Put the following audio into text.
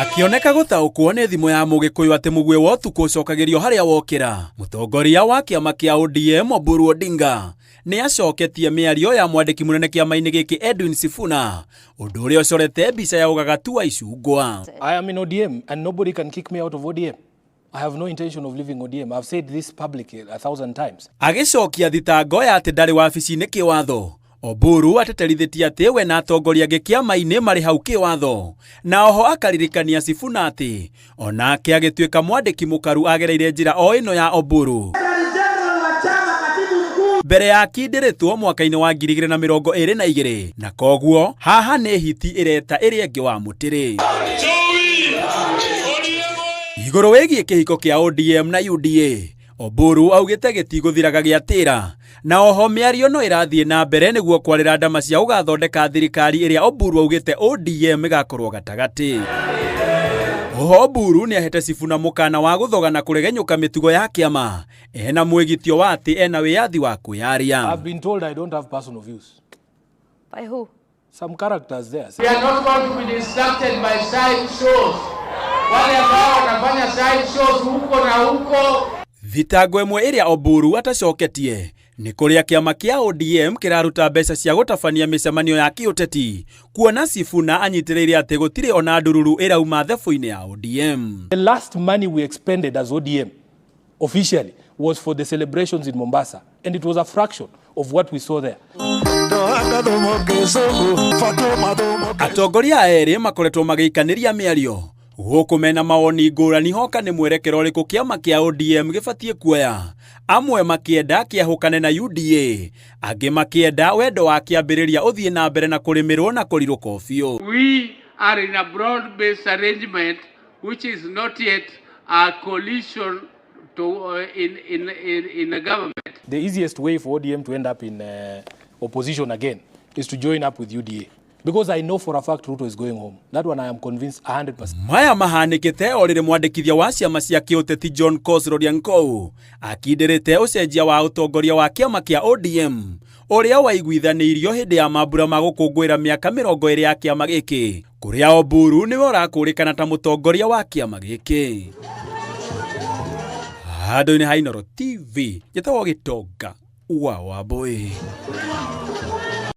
Akioneka gutaukwo ni thimu ya Mugikuyu ati mugwe wa utuku ucokagirio haria wokira, mutongoria wa kiama kia ODM Oburu Odinga ni acoketie miario ya mwandiki munene kiama-ini giki Edwin Sifuna undu uria ucorete mbica ya ugagatu wa icungwa. I am in ODM and nobody can kick me out of ODM. I have no intention of leaving ODM. I've said this publicly 1,000 times. Agicokia thitango ya ati ndari wabici-ini kiwatho, Oburu ateterithitie ati we na atongoria angi kiama-ini mari hau kiwatho, na oho akaririkania Sifuna ati onake agituika mwandiki mukaru agereire njira o ino ya Oburu mbere ya kindiritwo mwaka-ini wa 2022 na koguo haha ni hiti ireta iria ingi wa mutiri iguru wigie kihiko kia ODM na UDA. Oburu augite gitiguthiraga giatira, na oho miario no irathie na mbere niguo kwarira ndama cia ugathondeka thirikari iria Oburu augite ODM igakorwo gatagati. Oho Oburu ni ahete Sifuna mukana wa guthogana kuregenyuka mitugo ya kiama ena mwigitio wa ati ena wiyathi wa kuyaria. I've been told I don't have personal views. By who? Some characters there. We are not going to be distracted by side shows. Wale ambao wanafanya side shows huko na huko. Thitango imwe iria Oburu atacoketie ni kuria kiama kia ODM kiraruta mbeca cia gutabania micemanio ya kiuteti, kuona Sifuna anyitiriire ati gutiri ona ndururu irauma thebu-ini ya ODM. The last money we expended as ODM officially was for the celebrations in Mombasa, and it was a fraction of what we saw there. Atongoria eri makoretwo magiikaniria miario guku mena mawoni ngurani hoka ni mwerekero uriku kiama kia ODM gibatie kuoya. Amwe makienda kiahukane na UDA, angi makienda wendo wa kiambiriria uthie na mbere na kurimirwo na kuriruka biu. We are in a broad-based arrangement which is not yet a coalition to in a government. The easiest way for ODM to end up in opposition again is to join up with UDA. Because I know for a fact Ruto is going home. That one I am convinced 100%. Maya mahanikite orire mwandikithia wa ciama cia kiuteti John Kosroriankou akindirite ucenjia wa utongoria wa kiama kia ODM uria waiguithanirio hindi ya mambura ma gukungwira miaka 20 ya kiama giki, kuria Oburu niwe urakurikana ta mutongoria wa kiama giki. Handu-ini ha Inooro TV, njetawo Gitonga wa Wambui.